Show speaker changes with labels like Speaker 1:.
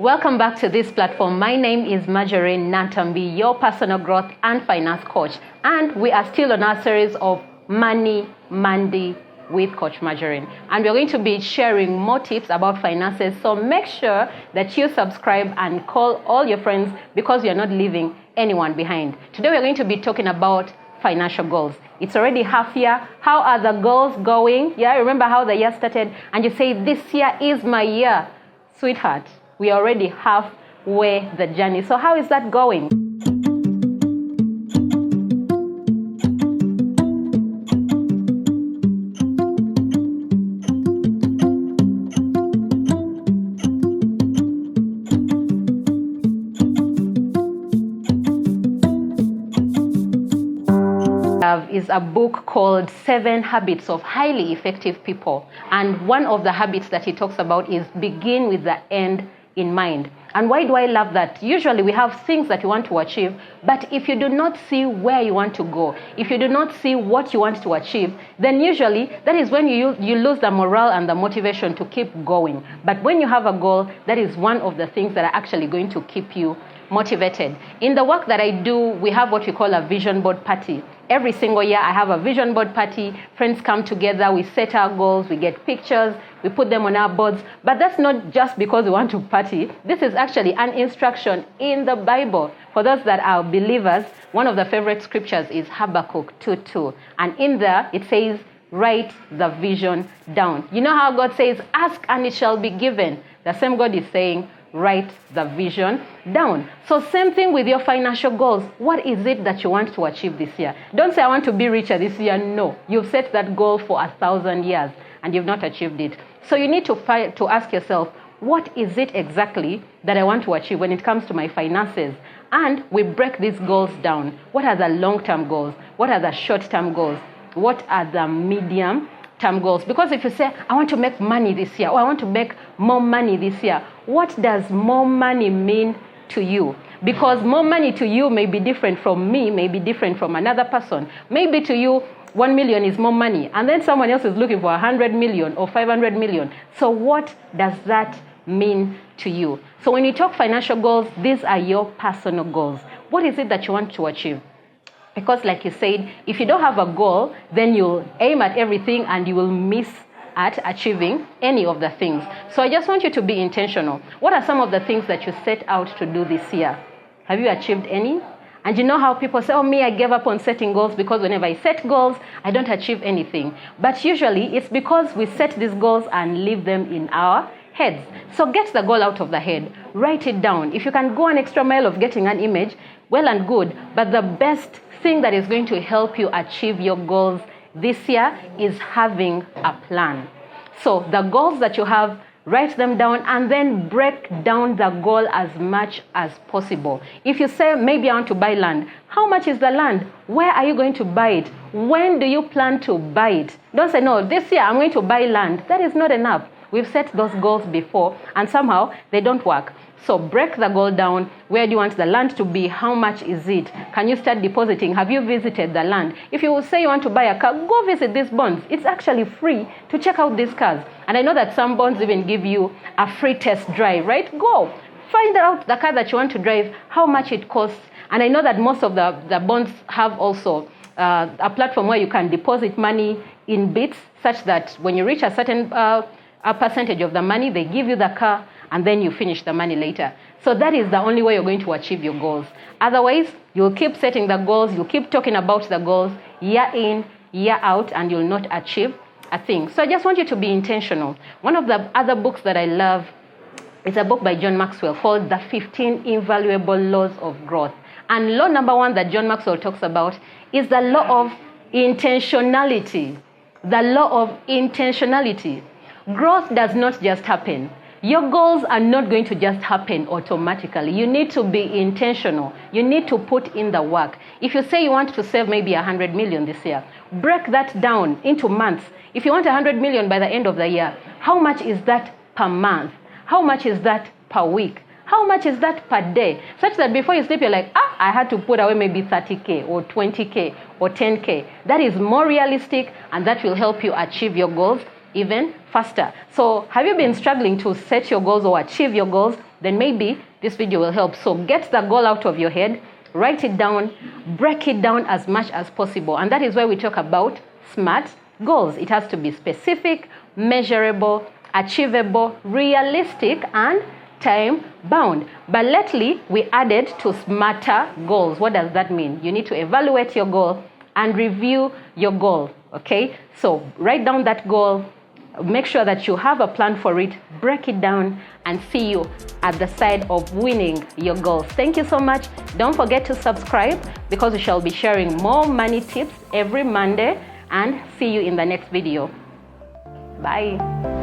Speaker 1: Welcome back to this platform. My name is Marjorie Nantambi, your personal growth and finance coach. And we are still on our series of Money Monday with Coach Marjorie. And we're going to be sharing more tips about finances. So make sure that you subscribe and call all your friends because you're not leaving anyone behind. Today we're going to be talking about financial goals. It's already half year. How are the goals going? Yeah, remember how the year started? And you say, this year is my year. Sweetheart, we are already halfway the journey. So how is that going? Is a book called 7 Habits of Highly Effective People. And one of the habits that he talks about is begin with the end in mind. And why do I love that? Usually we have things that you want to achieve, but if you do not see where you want to go, if you do not see what you want to achieve, then usually that is when you lose the morale and the motivation to keep going. But when you have a goal, that is one of the things that are actually going to keep you motivated. In the work that I do, we have what we call a vision board party. Every single year I have a vision board party. Friends come together, we set our goals, we get pictures, we put them on our boards. But that's not just because we want to party. This is actually an instruction in the Bible. For those that are believers, one of the favorite scriptures is Habakkuk 2:2. And in there it says, write the vision down. You know how God says, ask and it shall be given. The same God is saying, write the vision down. So same thing with your financial goals. What is it that you want to achieve this year? Don't say, I want to be richer this year. No, you've set that goal for 1,000 years and you've not achieved it. So you need to ask yourself, what is it exactly that I want to achieve when it comes to my finances? And we break these goals down. What are the long-term goals? What are the short-term goals? What are the medium-term goals? Because if you say, I want to make money this year, or I want to make more money this year, what does more money mean to you? Because more money to you may be different from me, may be different from another person. Maybe to you, 1 million is more money, and then someone else is looking for 100 million or 500 million. So what does that mean to you? So when you talk financial goals, these are your personal goals. What is it that you want to achieve? Because like you said, if you don't have a goal, then you'll aim at everything and you will miss at achieving any of the things. So I just want you to be intentional. What are some of the things that you set out to do this year? Have you achieved any? And you know how people say, oh, me, I gave up on setting goals because whenever I set goals, I don't achieve anything. But usually it's because we set these goals and leave them in our heads. So get the goal out of the head. Write it down. If you can go an extra mile of getting an image, well and good. But the best thing that is going to help you achieve your goals this year is having a plan. So the goals that you have, write them down and then break down the goal as much as possible. If you say, maybe I want to buy land, how much is the land? Where are you going to buy it? When do you plan to buy it? Don't say, no, this year I'm going to buy land. That is not enough. We've set those goals before and somehow they don't work. So break the goal down. Where do you want the land to be? How much is it? Can you start depositing? Have you visited the land? If you say you want to buy a car, go visit these bonds. It's actually free to check out these cars. And I know that some bonds even give you a free test drive, right? Go. Find out the car that you want to drive, how much it costs. And I know that most of the bonds have also a platform where you can deposit money in bits such that when you reach a certain a percentage of the money, they give you the car, and then you finish the money later. So that is the only way you're going to achieve your goals. Otherwise, you'll keep setting the goals, you'll keep talking about the goals, year in, year out, and you'll not achieve a thing. So I just want you to be intentional. One of the other books that I love is a book by John Maxwell called The 15 Invaluable Laws of Growth. And law number 1 that John Maxwell talks about is the law of intentionality. The law of intentionality. Growth does not just happen. Your goals are not going to just happen automatically. You need to be intentional. You need to put in the work. If you say you want to save maybe 100 million this year, break that down into months. If you want 100 million by the end of the year, how much is that per month? How much is that per week? How much is that per day? Such that before you sleep, you're like, I had to put away maybe 30K or 20K or 10K. That is more realistic and that will help you achieve your goals even faster. So have you been struggling to set your goals or achieve your goals? then maybe this video will help. So get the goal out of your head, write it down, break it down as much as possible. And that is why we talk about SMART goals. It has to be specific, measurable, achievable, realistic, and time-bound. But lately, we added to smarter goals. What does that mean? You need to evaluate your goal and review your goal, okay? So write down that goal, make sure that you have a plan for it, break it down, and see you at the side of winning your goals. Thank you so much. Don't forget to subscribe, because we shall be sharing more money tips every Monday, and see you in the next video. Bye.